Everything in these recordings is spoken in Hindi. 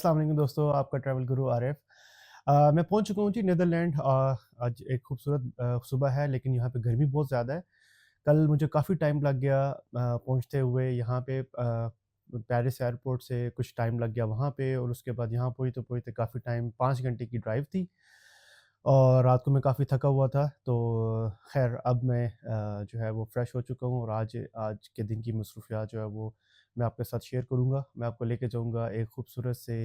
अस्सलाम वालेकुम दोस्तों, आपका ट्रैवल गुरु आरिफ। मैं पहुंच चुका हूं जी नीदरलैंड। आज एक खूबसूरत सुबह है, लेकिन यहाँ पे गर्मी बहुत ज़्यादा है। कल मुझे काफ़ी टाइम लग गया पहुंचते हुए यहाँ पे। पेरिस एयरपोर्ट से कुछ टाइम लग गया वहाँ पे, और उसके बाद यहाँ पहुँचते काफ़ी टाइम, 5 घंटे की ड्राइव थी। और रात को मैं काफ़ी थका हुआ था, तो खैर अब मैं जो है वो फ्रेश हो चुका हूँ, और आज आज के दिन की मसरूफियात जो है वो मैं आपके साथ शेयर करूँगा। मैं आपको लेके जाऊँगा एक खूबसूरत से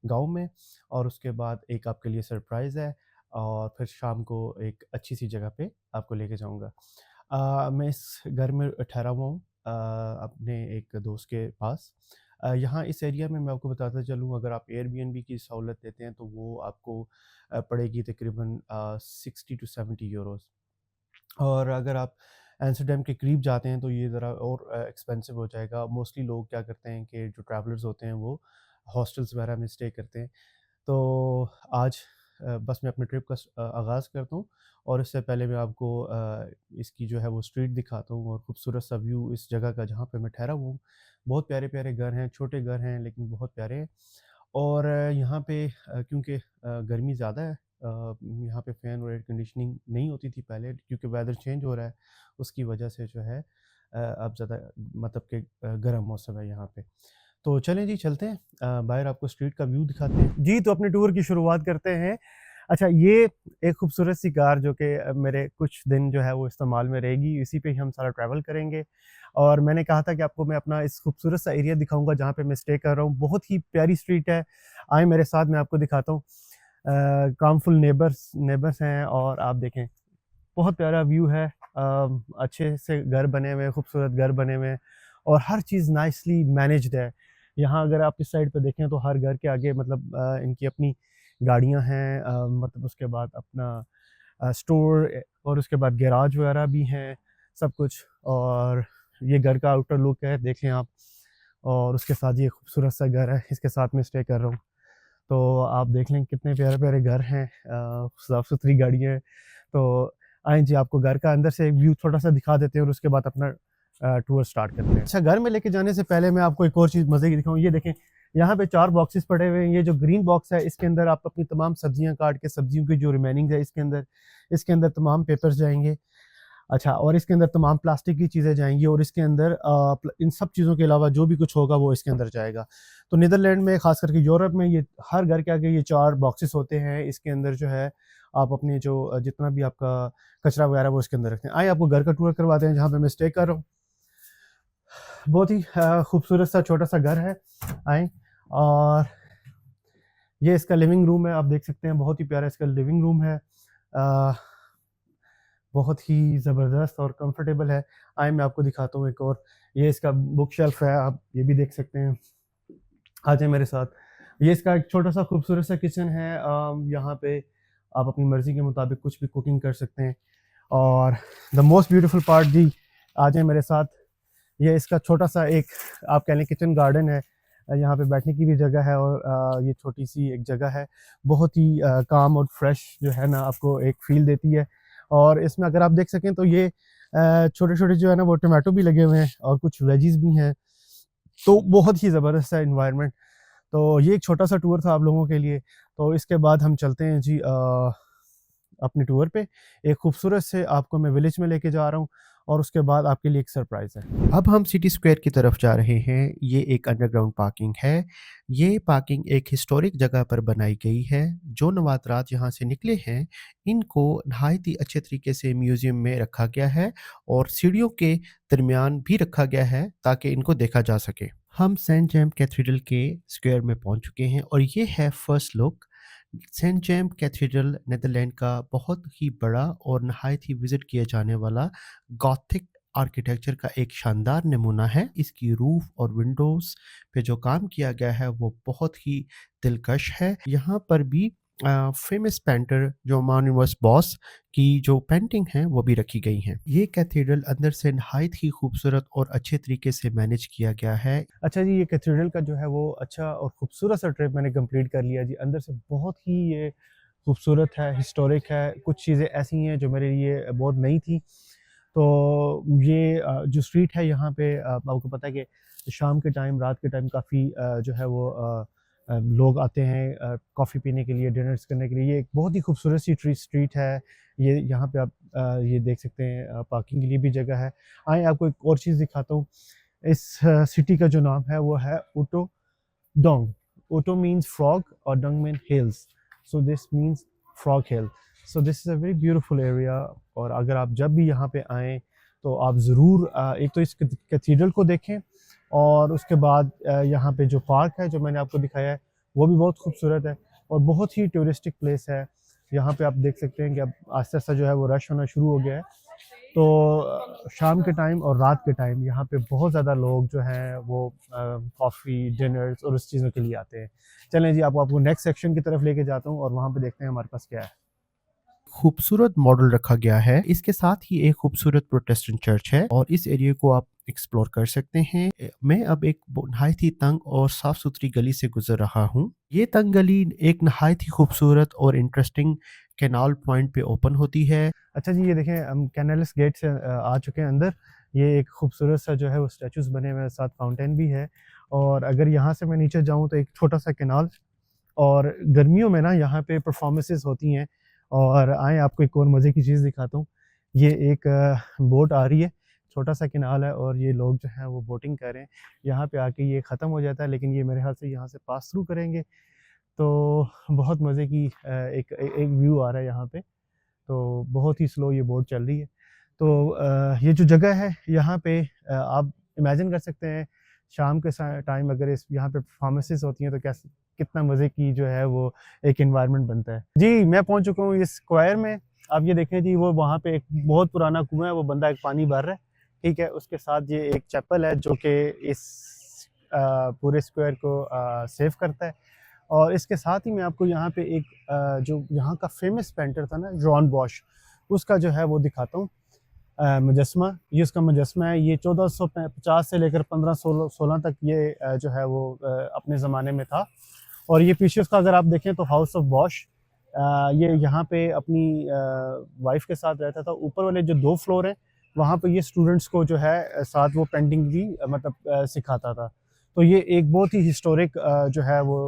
गाँव में, और उसके बाद एक आपके लिए सरप्राइज़ है, और फिर शाम को एक अच्छी सी जगह पे आपको लेके जाऊँगा। मैं इस घर में ठहरा हुआ हूँ अपने एक दोस्त के पास। यहाँ इस एरिया में मैं आपको बताता चलूँ, अगर आप एयरबीएनबी की सहूलत लेते हैं तो वो आपको पड़ेगी तकरीबन 60 टू 70 यूरोज़। और अगर आप एम्स्टर्डम के करीब जाते हैं तो ये ज़रा और एक्सपेंसिव हो जाएगा। मोस्टली लोग क्या करते हैं कि जो ट्रैवलर्स होते हैं वो हॉस्टल्स वगैरह में स्टे करते हैं। तो आज बस मैं अपने ट्रिप का आगाज़ करता हूँ, और इससे पहले मैं आपको इसकी जो है वो स्ट्रीट दिखाता हूँ, और खूबसूरत सा व्यू इस जगह का जहाँ पे मैं ठहरा हुआ हूँ। बहुत प्यारे-प्यारे घर हैं, छोटे घर हैं लेकिन बहुत प्यारे हैं। और यहाँ पे क्योंकि गर्मी ज़्यादा है, यहाँ पे फ़ैन और एयर कंडीशनिंग नहीं होती थी पहले, क्योंकि वेदर चेंज हो रहा है, उसकी वजह से जो है अब ज़्यादा मतलब कि गर्म मौसम है यहाँ पे। तो चलें जी, चलते हैं बाहर, आपको स्ट्रीट का व्यू दिखाते हैं। जी, तो अपने टूर की शुरुआत करते हैं। अच्छा, ये एक खूबसूरत सी कार जो कि मेरे कुछ दिन जो है वो इस्तेमाल में रहेगी, इसी पे ही हम सारा ट्रैवल करेंगे। और मैंने कहा था कि आपको मैं अपना इस खूबसूरत सा एरिया दिखाऊँगा जहाँ पे मैं स्टे कर रहा हूँ। बहुत ही प्यारी स्ट्रीट है, आएँ मेरे साथ, मैं आपको दिखाता हूँ। कामफुल नेबर्स नेबर्स हैं, और आप देखें बहुत प्यारा व्यू है। अच्छे से घर बने हुए हैं, खूबसूरत घर बने हुए हैं, और हर चीज़ नाइसली मैनेज्ड है। यहाँ अगर आप इस साइड पे देखें तो हर घर के आगे मतलब इनकी अपनी गाड़ियाँ हैं, मतलब उसके बाद अपना स्टोर, और उसके बाद गैराज वगैरह भी हैं, सब कुछ। और ये घर का आउटर लुक है, देखें आप। और उसके साथ ये खूबसूरत सा घर है, इसके साथ मैं स्टे कर रहा हूँ। तो आप देख लें कितने प्यारे-प्यारे घर हैं, साफ़-सुथरी गाड़ियाँ हैं। तो आएँ जी, आपको घर का अंदर से व्यू थोड़ा-सा दिखा देते हैं, और उसके बाद अपना टूर स्टार्ट करते हैं। अच्छा, घर में लेके जाने से पहले मैं आपको एक और चीज़ मज़े की दिखाऊँ। ये देखें, यहाँ पे 4 बॉक्सेस पड़े हुए हैं। ये जो ग्रीन बॉक्स है, इसके अंदर आप अपनी तमाम सब्जियाँ काट के, सब्जियों की जो रिमेनिंग है इसके अंदर तमाम पेपर्स जाएँगे। अच्छा, और इसके अंदर तमाम प्लास्टिक की चीज़ें जाएँगी, और इसके अंदर इन सब चीज़ों के अलावा जो भी कुछ होगा वो इसके अंदर जाएगा। तो नीदरलैंड में, ख़ास करके यूरोप में, ये हर घर के आगे ये 4 बॉक्सेस होते हैं। इसके अंदर जो है आप अपने जो जितना भी आपका कचरा वगैरह वो इसके अंदर रखते हैं। आइए आपको घर का टूर करवाते हैं जहाँ पे मैं स्टे कर रहा हूँ। बहुत ही खूबसूरत सा छोटा-सा घर है। आएँ, और ये इसका लिविंग रूम है, आप देख सकते हैं, बहुत ही प्यारा इसका लिविंग रूम है। अ बहुत ही ज़बरदस्त और कंफर्टेबल है। आइए मैं आपको दिखाता हूँ एक और, ये इसका बुक शेल्फ है, आप ये भी देख सकते हैं। आ जाएँ मेरे साथ। ये इसका एक छोटा-सा खूबसूरत सा किचन है। यहाँ पे आप अपनी मर्ज़ी के मुताबिक कुछ भी कुकिंग कर सकते हैं। और द मोस्ट ब्यूटीफुल पार्ट जी, आ जाएँ मेरे साथ। ये इसका छोटा-सा एक, आप कह लें, किचन गार्डन है। यहाँ पे बैठने की भी जगह है, और ये छोटी-सी एक जगह है। बहुत ही काम और फ्रेश जो है ना, आपको एक फ़ील देती है। और इसमें अगर आप देख सकें तो ये छोटे-छोटे जो है ना वो टोमेटो भी लगे हुए हैं, और कुछ वेजीज़ भी हैं। तो बहुत ही ज़बरदस्त है एनवायरनमेंट। तो ये एक छोटा-सा टूर था आप लोगों के लिए। तो इसके बाद हम चलते हैं जी अपने टूर पे। एक खूबसूरत से आपको मैं विलेज में लेके जा रहा हूँ, और उसके बाद आपके लिए एक सरप्राइज़ है। अब हम सिटी स्क्वायर की तरफ जा रहे हैं। ये एक अंडरग्राउंड पार्किंग है। ये पार्किंग एक हिस्टोरिक जगह पर बनाई गई है। जो नवातरात यहाँ से निकले हैं, इनको नहायत ही अच्छे तरीके से म्यूज़ियम में रखा गया है, और सीढ़ियों के दरमियान भी रखा गया है ताकि इनको देखा जा सके। हम सेंट जेम्स कैथेड्रल के स्क्वायर में पहुँच चुके हैं, और ये है first look. Saint James Cathedral Netherland का बहुत ही बड़ा और नहायत ही विज़िट किया जाने वाला गॉथिक आर्किटेक्चर का एक शानदार नमूना है। इसकी रूफ और विंडोज़ पे जो काम किया गया है वो बहुत ही दिलकश है। यहाँ पर भी फ़ेमस पेंटर जो मानुअस बॉस की जो पेंटिंग है वो भी रखी गई हैं। ये कैथेड्रल अंदर से नहायत ही खूबसूरत और अच्छे तरीके से मैनेज किया गया है। अच्छा जी, ये कैथेड्रल का जो है वो अच्छा और खूबसूरत सा ट्रिप मैंने कंप्लीट कर लिया जी। अंदर से बहुत ही ये खूबसूरत है, हिस्टोरिक है। कुछ चीज़ें ऐसी हैं जो मेरे लिए बहुत नई थी। तो ये जो स्ट्रीट है यहाँ पे, आपको पता है कि शाम के टाइम, रात के टाइम काफ़ी जो है वो लोग आते हैं कॉफ़ी पीने के लिए, डिनर्स करने के लिए। ये एक बहुत ही खूबसूरत सी स्ट्रीट है। ये यहाँ पे आप ये देख सकते हैं पार्किंग के लिए भी जगह है। आएँ आपको एक और चीज़ दिखाता हूँ। इस सिटी का जो नाम है वो है उटो डोंग। उटो मीन्स फ्रॉग और Dong mean hills. So this means frog hill. So this is a very beautiful area. और अगर आप जब भी यहाँ पे आएँ तो आप ज़रूर एक तो इस कैथीड्रल को देखें और उसके बाद यहाँ पे जो पार्क है जो मैंने आपको दिखाया है वो भी बहुत खूबसूरत है और बहुत ही टूरिस्टिक प्लेस है। यहाँ पे आप देख सकते हैं कि अब आस्ते-आस्ते जो है वो रश होना शुरू हो गया है। तो शाम के टाइम और रात के टाइम यहाँ पे बहुत ज़्यादा लोग जो हैं वो कॉफ़ी, डिनर्स और उस चीज़ों के लिए आते हैं। चलें जी, आपको नेक्स्ट सेक्शन की तरफ लेके जाता हूँ और वहाँ पे देखते हैं हमारे पास क्या है। खूबसूरत मॉडल रखा गया है। इसके साथ ही एक खूबसूरत प्रोटेस्टेंट चर्च है और इस एरिया को आप एक्सप्लोर कर सकते हैं। मैं अब एक नहायत ही तंग और साफ सुथरी गली से गुजर रहा हूँ। ये तंग गली एक नहायत ही खूबसूरत और इंटरेस्टिंग कैनाल पॉइंट पे ओपन होती है। अच्छा जी, ये देखें हम कैनालिस गेट से आ चुके हैं अंदर। ये एक खूबसूरत सा जो है वो स्टैचूज़ बने हुए हैं, साथ फाउंटेन भी है। और अगर यहाँ से मैं नीचे जाऊँ तो एक छोटा सा कैनाल और गर्मियों में ना यहाँ पे परफॉर्मेंसेस होती हैं। और आएँ आपको एक और मज़े की चीज़ दिखाता हूँ। ये एक बोट आ रही है, छोटा-सा कैनाल है और ये लोग जो हैं वो बोटिंग कर रहे हैं। यहाँ पे आके ये ख़त्म हो जाता है लेकिन ये मेरे ख़्याल से यहाँ से पास थ्रू करेंगे। तो बहुत मज़े की एक व्यू आ रहा है यहाँ पे। तो बहुत ही स्लो ये बोट चल रही है। तो ये जो जगह है यहाँ पे आप इमेजिन कर सकते हैं शाम के टाइम अगर इस यहाँ पे परफॉर्मेंसेस होती हैं तो कैसे कितना मज़े की जो है वो एक एनवायरनमेंट बनता है। जी, मैं पहुँच चुका हूँ इस स्क्वायर में। आप ये देखें जी वो वहाँ पे एक बहुत पुराना कुआँ है, वो बंदा एक पानी भर रहा है, ठीक है? उसके साथ ये एक चैपल है जो कि इस पूरे स्क्वायर को सेव करता है। और इसके साथ ही मैं आपको यहाँ पे एक जो यहाँ का फ़ेमस पेंटर था ना जॉन बॉश, उसका जो है वो दिखाता हूँ मुजस्मा। ये उसका मुजस्मा है। ये 1450 से लेकर 1516 तक ये जो है वो अपने ज़माने में था। और ये पीछे उसका अगर आप देखें तो हाउस ऑफ बॉश ये यहाँ पे अपनी वाइफ़ के साथ रहता था। ऊपर वाले जो 2 फ्लोर हैं, वहाँ पे ये स्टूडेंट्स को जो है साथ वो पेंटिंग भी मतलब सिखाता था। तो ये एक बहुत ही हिस्टोरिक जो है वो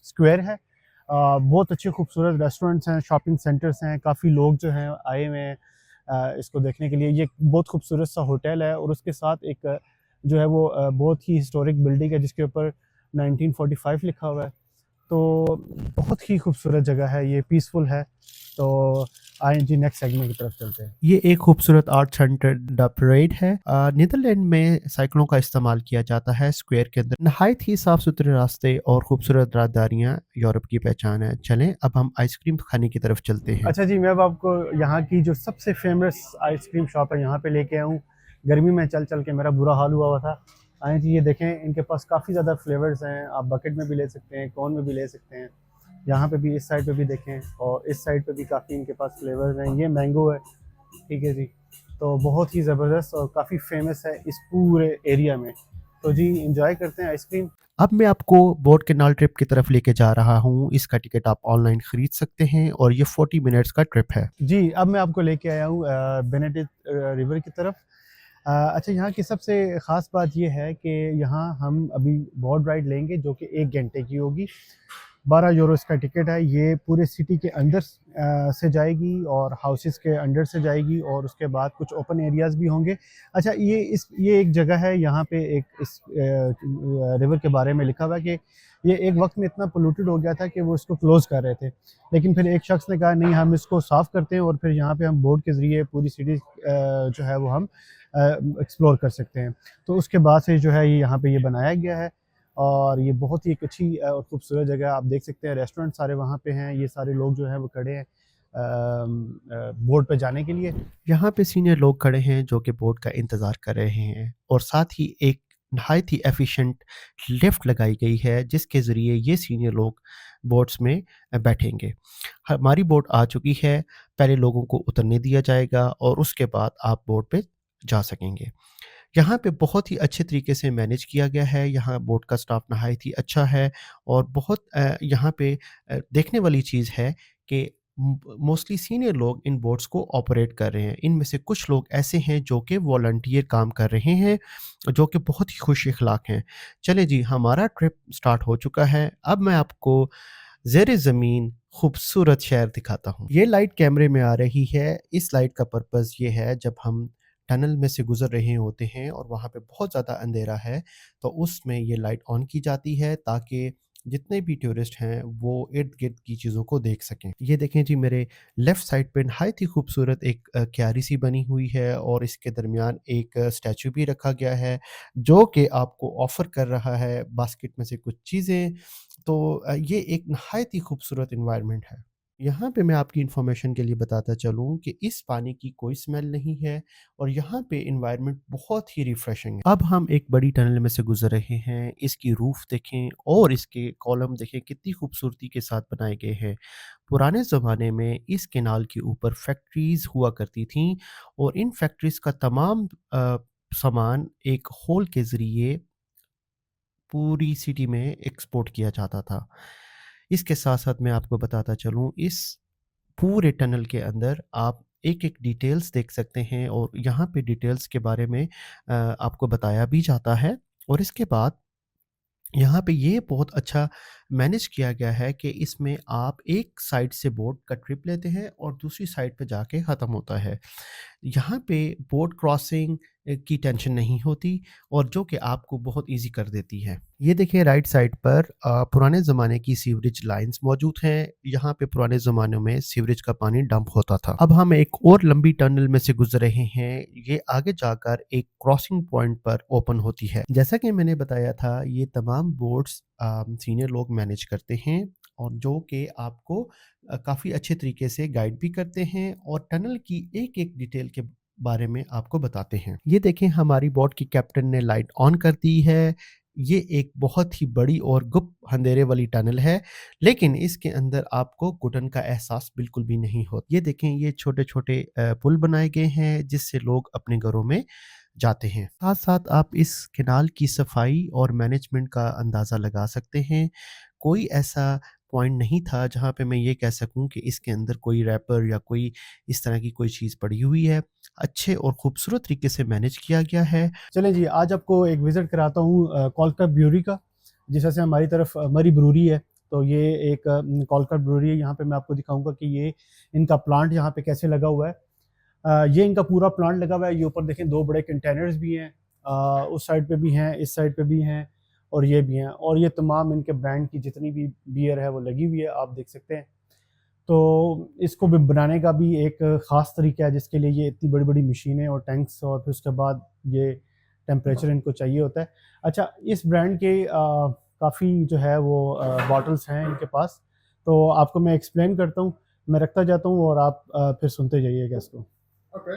स्क्वायर है। बहुत अच्छे खूबसूरत रेस्टोरेंट्स हैं, शॉपिंग सेंटर्स हैं, काफ़ी लोग जो हैं आए हुए हैं इसको देखने के लिए। ये बहुत खूबसूरत सा होटल है और उसके साथ एक जो है वो बहुत ही हिस्टोरिक बिल्डिंग है जिसके ऊपर 1945 लिखा हुआ है। तो बहुत ही खूबसूरत जगह है, ये पीसफुल है। तो आइए जी नेक्स्ट सेगमेंट की तरफ चलते हैं। ये एक खूबसूरत आर्ट सेंटर द परेड है। नीदरलैंड में साइकिलों का इस्तेमाल किया जाता है स्क्वायर के अंदर। नहायत ही साफ सुथरे रास्ते और खूबसूरत राहदारियाँ यूरोप की पहचान है। चलें अब हम आइसक्रीम खाने की तरफ चलते हैं। अच्छा जी, मैं अब आपको यहाँ की जो सबसे फेमस आइसक्रीम शॉप है यहाँ पे लेके आया हूँ। गर्मी में चल चल के मेरा बुरा हाल हुआ हुआ था। आएँ जी, ये देखें इनके पास काफ़ी ज़्यादा फ्लेवर्स हैं। आप बकेट में भी ले सकते हैं, कोन में भी ले सकते हैं। यहाँ पे भी इस साइड पे भी देखें और इस साइड पे भी काफ़ी इनके पास फ्लेवर्स हैं। ये मैंगो है, ठीक है जी। तो बहुत ही ज़बरदस्त और काफ़ी फेमस है इस पूरे एरिया में। तो जी एंजॉय करते हैं आइसक्रीम। अब मैं आपको बोट कैनाल ट्रिप की तरफ लेके जा रहा हूँ। इसका टिकट आप ऑनलाइन खरीद सकते हैं और ये 40 मिनट्स का ट्रिप है। जी, अब मैं आपको लेके आया हूँ बेनेडिक्ट रिवर की तरफ। अच्छा, यहाँ की सबसे ख़ास बात ये है कि यहाँ हम अभी बोट राइड लेंगे जो कि 1 घंटे की होगी। 12 यूरो इसका टिकट है। ये पूरे सिटी के अंदर से जाएगी और हाउसेस के अंदर से जाएगी और उसके बाद कुछ ओपन एरियाज़ भी होंगे। अच्छा, ये एक जगह है यहाँ पे एक इस रिवर के बारे में लिखा हुआ है कि ये एक वक़्त में इतना पोल्यूटेड हो गया था कि वो इसको क्लोज़ कर रहे थे। लेकिन फिर एक शख़्स ने कहा नहीं, हम इसको साफ़ करते हैं और फिर यहाँ पे हम बोट के ज़रिए पूरी सिटी जो है वो हम एक्सप्लोर कर सकते हैं। तो उसके बाद से जो है ये यहाँ पे ये बनाया गया है और ये बहुत ही एक अच्छी और खूबसूरत जगह है। आप देख सकते हैं रेस्टोरेंट सारे वहाँ पे हैं। ये सारे लोग जो हैं वो खड़े हैं बोट पे जाने के लिए। यहाँ पे सीनियर लोग खड़े हैं जो कि बोट का इंतज़ार कर रहे हैं और साथ ही एक नहायत ही एफिशिएंट लिफ्ट लगाई गई है जिसके ज़रिए ये सीनियर लोग बोट्स में बैठेंगे। हमारी बोट आ चुकी है, पहले लोगों को उतरने दिया जाएगा और उसके बाद आप बोट पे जा सकेंगे। यहाँ पे बहुत ही अच्छे तरीके से मैनेज किया गया है। यहाँ बोट का स्टाफ नहायत ही अच्छा है और बहुत यहाँ पे देखने वाली चीज़ है कि मोस्टली सीनियर लोग इन बोट्स को ऑपरेट कर रहे हैं। इनमें से कुछ लोग ऐसे हैं जो कि वॉलंटियर काम कर रहे हैं, जो कि बहुत ही खुश इखलाक हैं। चलें जी, हमारा ट्रिप स्टार्ट हो चुका है। अब मैं आपको ज़ेर ज़मीन खूबसूरत शहर दिखाता हूँ। ये लाइट कैमरे में आ रही है। इस लाइट का पर्पज़ ये है, जब हम टनल में से गुज़र रहे होते हैं और वहाँ पे बहुत ज़्यादा अंधेरा है, तो उसमें ये लाइट ऑन की जाती है ताकि जितने भी टूरिस्ट हैं वो इर्द-गिर्द की चीज़ों को देख सकें। ये देखें जी, मेरे लेफ़्ट साइड पे नहायत ही खूबसूरत एक क्यारी सी बनी हुई है और इसके दरमियान एक स्टैच्यू भी रखा गया है, जो कि आपको ऑफ़र कर रहा है बास्केट में से कुछ चीज़ें। तो ये एक नहायत ही खूबसूरत एनवायरनमेंट है। यहाँ पे मैं आपकी इन्फॉर्मेशन के लिए बताता चलूँ कि इस पानी की कोई स्मेल नहीं है और यहाँ पे एनवायरनमेंट बहुत ही रिफ्रेशिंग है। अब हम एक बड़ी टनल में से गुज़र रहे हैं। इसकी रूफ़ देखें और इसके कॉलम देखें, कितनी खूबसूरती के साथ बनाए गए हैं। पुराने ज़माने में इस कैनाल के ऊपर फैक्ट्रीज़ हुआ करती थीं और इन फैक्ट्रीज़ का तमाम सामान एक होल के ज़रिए पूरी सिटी में एक्सपोर्ट किया जाता था। इसके साथ-साथ मैं आपको बताता चलूँ, इस पूरे टनल के अंदर आप एक-एक डिटेल्स देख सकते हैं और यहाँ पे डिटेल्स के बारे में आपको बताया भी जाता है। और इसके बाद यहाँ पे ये बहुत अच्छा मैनेज किया गया है कि इसमें आप एक साइड से बोट का ट्रिप लेते हैं और दूसरी साइड पे जाके ख़त्म होता है। यहाँ पे बोट क्रॉसिंग की टेंशन नहीं होती और जो कि आपको बहुत ईज़ी कर देती है। ये देखिए, राइट साइड पर पुराने ज़माने की सीवरेज लाइन्स मौजूद हैं। यहाँ पे पुराने ज़मानों में सीवरेज का पानी डंप होता था। अब हम एक और लंबी टनल में से गुज़र रहे हैं। ये आगे जाकर एक क्रॉसिंग पॉइंट पर ओपन होती है। जैसा कि मैंने बताया था, ये तमाम बोट्स सीनियर लोग मैनेज करते हैं और जो कि आपको काफ़ी अच्छे तरीके से गाइड भी करते हैं और टनल की एक-एक डिटेल के बारे में आपको बताते हैं। ये देखें, हमारी बोट की कैप्टन ने लाइट ऑन कर दी है। ये एक बहुत ही बड़ी और गुप्त अंधेरे वाली टनल है, लेकिन इसके अंदर आपको घुटन का एहसास बिल्कुल भी नहीं होता। ये देखें, ये छोटे-छोटे पुल बनाए गए हैं जिससे लोग अपने घरों में जाते हैं। साथ-साथ आप इस कैनाल की सफाई और मैनेजमेंट का अंदाज़ा लगा सकते हैं। कोई ऐसा पॉइंट नहीं था जहाँ पे मैं ये कह सकूँ कि इसके अंदर कोई रैपर या कोई इस तरह की कोई चीज़ पड़ी हुई है। अच्छे और खूबसूरत तरीके से मैनेज किया गया है। चलें जी, आज आपको एक विज़िट कराता हूँ कोलकाता ब्रूअरी का। जिस तरह से हमारी तरफ मरी ब्रूअरी है, तो ये एक कोलकाता ब्रूअरी है। यहाँ पे मैं आपको दिखाऊँगा कि ये इनका प्लांट यहाँ पे कैसे लगा हुआ है। ये इनका पूरा प्लांट लगा हुआ है। ये ऊपर देखें, 2 बड़े कंटेनर्स भी हैं। उस साइड पे भी हैं, इस साइड पे भी हैं और ये भी हैं और ये तमाम इनके ब्रांड की जितनी भी बियर है वो लगी हुई है, आप देख सकते हैं। तो इसको भी बनाने का भी एक ख़ास तरीका है जिसके लिए ये इतनी बड़ी-बड़ी मशीनें और टैंक्स और फिर उसके बाद ये टेम्परेचर इनको चाहिए होता है। अच्छा, इस ब्रांड के काफ़ी जो है वो बॉटल्स हैं इनके पास, तो आपको मैं एक्सप्लेन करता हूँ। मैं रखता जाता हूँ और आप फिर सुनते जाइएगा इसको। Okay.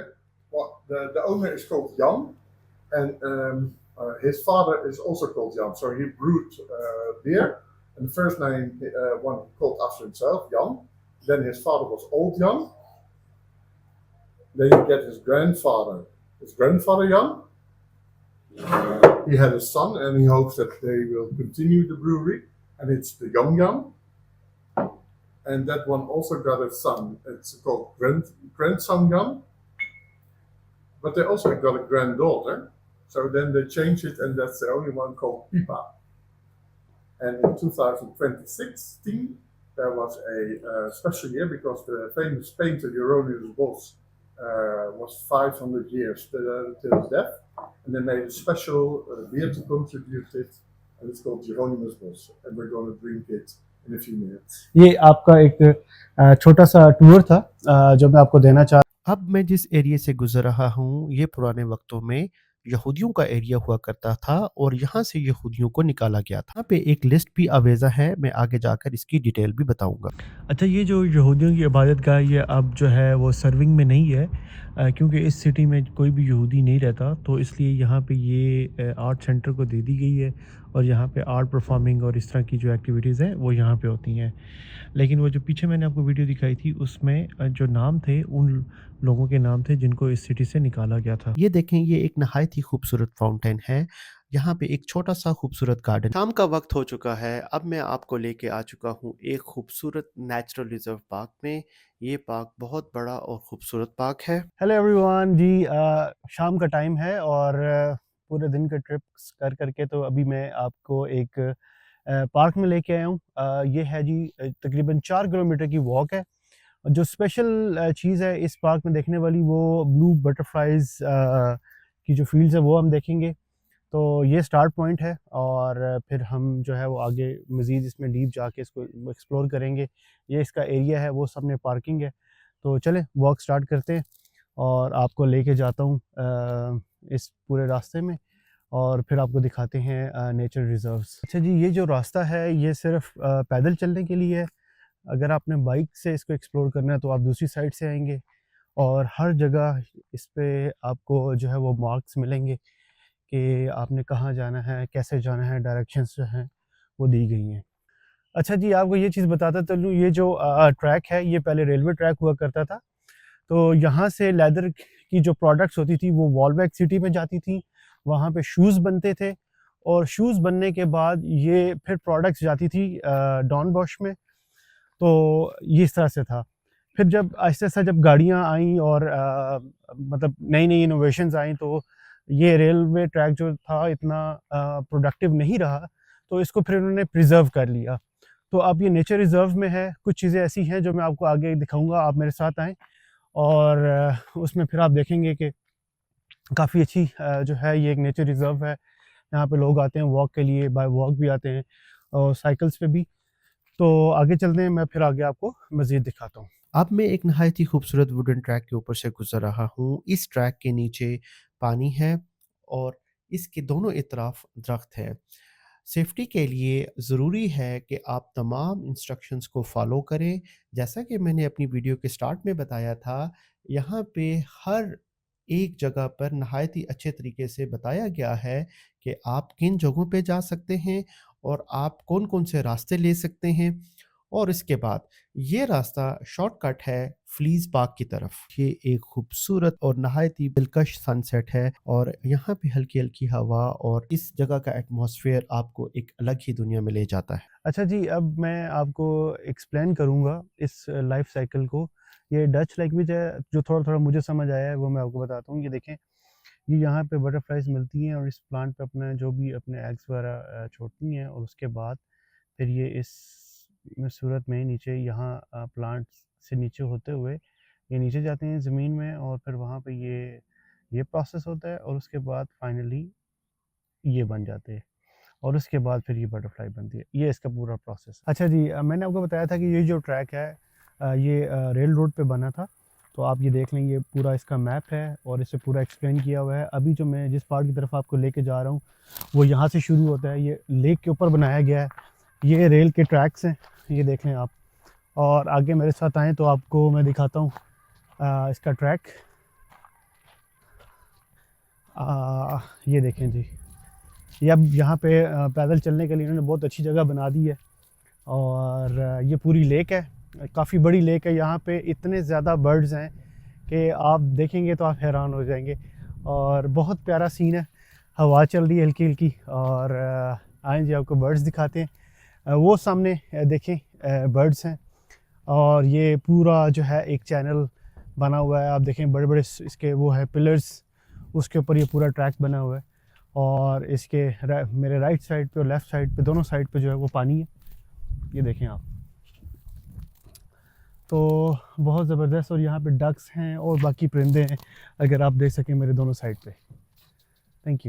Well, the owner is called Jan, and his father is also called Jan. So he brewed beer, and the first name one called after himself, Jan. Then his father was Old Jan. Then you get his grandfather. His grandfather Jan. He had a son, and he hopes that they will continue the brewery, and it's the Young Jan. And that one also got a son. It's called grandson Jan. But they also got a granddaughter, so then they changed it, and that's the only one called Pipa. And in 2016, there was a special year because the famous painter Jeronimus Bos was 500 years till his death, and they made a special beer to contribute it, and it's called Jeronimus Bos, and we're going to drink it in a few minutes. ये आपका एक छोटा सा टूर था जो मैं आपको देना चाह। अब मैं जिस एरिया से गुजर रहा हूँ, ये पुराने वक्तों में यहूदियों का एरिया हुआ करता था और यहाँ से यहूदियों को निकाला गया था। यहाँ पे एक लिस्ट भी आवेज़ा है, मैं आगे जाकर इसकी डिटेल भी बताऊँगा। अच्छा, ये जो यहूदियों की इबादतगाह ये अब जो है वो सर्विंग में नहीं है, क्योंकि इस सिटी में कोई भी यहूदी नहीं रहता, तो इसलिए यहाँ पे ये आर्ट सेंटर को दे दी गई है और यहाँ पे आर्ट परफॉर्मिंग और इस तरह की जो एक्टिविटीज़ हैं वो यहाँ पे होती हैं। लेकिन वो जो पीछे मैंने आपको वीडियो दिखाई थी उसमें जो नाम थे उन लोगों के नाम थे जिनको इस सिटी से निकाला गया था। ये देखें, ये एक नहायत ही खूबसूरत फाउंटेन है यहाँ पे एक छोटा सा खूबसूरत गार्डन। शाम का वक्त हो चुका है, अब मैं आपको लेके आ चुका हूँ एक खूबसूरत नेचुरल रिजर्व पार्क में। ये पार्क बहुत बड़ा और खूबसूरत पार्क है। हेलो एवरीवन जी, शाम का टाइम है और पूरे दिन का ट्रिप कर करके तो अभी मैं आपको एक पार्क में लेके आया हूँ। ये है जी तकरीबन 4 किलोमीटर की वॉक है। जो स्पेशल चीज़ है इस पार्क में देखने वाली, वो ब्लू बटरफ्लाइज की जो फील्ड्स है वो हम देखेंगे। तो ये स्टार्ट पॉइंट है और फिर हम जो है वो आगे मज़ीद इसमें डीप जाके इसको एक्सप्लोर करेंगे। ये इसका एरिया है, वो सामने पार्किंग है। तो चलें वॉक स्टार्ट करते हैं और आपको लेके जाता हूँ इस पूरे रास्ते में और फिर आपको दिखाते हैं नेचर रिजर्व्स। अच्छा जी, ये जो रास्ता है ये सिर्फ पैदल चलने के लिए है। अगर आपने बाइक से इसको एक्सप्लोर करना है तो आप दूसरी साइड से आएंगे और हर जगह इस पे आपको जो है वो मार्क्स मिलेंगे कि आपने कहाँ जाना है, कैसे जाना है, डायरेक्शंस जो हैं वो दी गई हैं। अच्छा जी, आपको ये चीज़ बताता चलूँ, ये जो ट्रैक है ये पहले रेलवे ट्रैक हुआ करता था। तो यहाँ से लेदर की जो प्रोडक्ट्स होती थी वो वॉलबैक सिटी में जाती थी, वहाँ पे शूज़ बनते थे और शूज़ बनने के बाद ये फिर प्रोडक्ट्स जाती थी डॉन बॉश में। तो ये इस तरह से था। फिर जब आहिस्ता-आहिस्ता जब गाड़ियाँ आईं और मतलब नई-नई इनोवेशंस आई तो ये रेलवे ट्रैक जो था इतना प्रोडक्टिव नहीं रहा, तो इसको फिर उन्होंने प्रिज़र्व कर लिया। तो अब ये नेचर रिज़र्व में है, कुछ चीज़ें ऐसी हैं जो मैं आपको आगे दिखाऊँगा, आप मेरे साथ आएँ और उसमें फिर आप देखेंगे कि काफ़ी अच्छी जो है ये एक नेचर रिज़र्व है। यहाँ पे लोग आते हैं वॉक के लिए, बाय वॉक भी आते हैं और साइकिल्स पे भी। तो आगे चलते हैं, मैं फिर आगे आपको मज़ीद दिखाता हूँ। अब मैं एक नहायत ही खूबसूरत वुडन ट्रैक के ऊपर से गुज़र रहा हूँ। इस ट्रैक के नीचे पानी है और इसके दोनों इतराफ दरख्त है। सेफ्टी के लिए ज़रूरी है कि आप तमाम इंस्ट्रक्शंस को फ़ॉलो करें। जैसा कि मैंने अपनी वीडियो के स्टार्ट में बताया था, यहाँ पे हर एक जगह पर नहायत ही अच्छे तरीके से बताया गया है कि आप किन जगहों पे जा सकते हैं और आप कौन-कौन से रास्ते ले सकते हैं। और इसके बाद ये रास्ता शॉर्टकट है फ्लीज़ पार्क की तरफ। ये एक खूबसूरत और नहायत ही दिलकश सनसेट है और यहाँ पे हल्की-हल्की हवा और इस जगह का एटमॉस्फेयर आपको एक अलग ही दुनिया में ले जाता है। अच्छा जी, अब मैं आपको एक्सप्लेन करूँगा इस लाइफ़ साइकिल को। ये डच लैंग्वेज है, जो थोड़ा-थोड़ा मुझे समझ आया है वो मैं आपको बताता हूँ। ये देखें, ये यहाँ पे बटरफ्लाइज़ मिलती हैं और इस प्लांट पे अपना जो भी अपने एग्स वगैरह छोड़ती हैं और उसके बाद फिर ये इस सूरत में नीचे यहाँ प्लांट से नीचे होते हुए ये नीचे जाते हैं ज़मीन में और फिर वहाँ पे ये प्रोसेस होता है और उसके बाद फाइनली ये बन जाते हैं और उसके बाद फिर ये बटरफ्लाई बनती है। ये इसका पूरा प्रोसेस। अच्छा जी, मैंने आपको बताया था कि ये जो ट्रैक है ये रेल रोड पे बना था। तो आप ये देख लें, ये पूरा इसका मैप है और इसे पूरा एक्सप्लेन किया हुआ है। अभी जो मैं जिस पार्ट की तरफ आपको लेके जा रहा हूँ वो यहाँ से शुरू होता है। ये लेक के ऊपर बनाया गया है। ये रेल के ट्रैक्स हैं, ये देख लें आप। और आगे मेरे साथ आएँ तो आपको मैं दिखाता हूँ इसका ट्रैक। ये देखें जी, ये अब यहाँ पे पैदल चलने के लिए इन्होंने बहुत अच्छी जगह बना दी है और ये पूरी लेक है, काफ़ी बड़ी लेक है। यहाँ पे इतने ज़्यादा बर्ड्स हैं कि आप देखेंगे तो आप हैरान हो जाएंगे और बहुत प्यारा सीन है। हवा चल रही है हल्की हल्की और आएँ जी आपको बर्ड्स दिखाते हैं। वो सामने देखें बर्ड्स हैं और ये पूरा जो है एक चैनल बना हुआ है। आप देखें बड़े बड़े इसके वो है पिलर्स, उसके ऊपर ये पूरा ट्रैक बना हुआ है और इसके मेरे राइट साइड पे और लेफ़्ट साइड पे, दोनों साइड पे जो है वो पानी है। ये देखें आप, तो बहुत ज़बरदस्त। और यहाँ पे डक्स हैं और बाकी परिंदे हैं, अगर आप देख सकें मेरे दोनों साइड पे।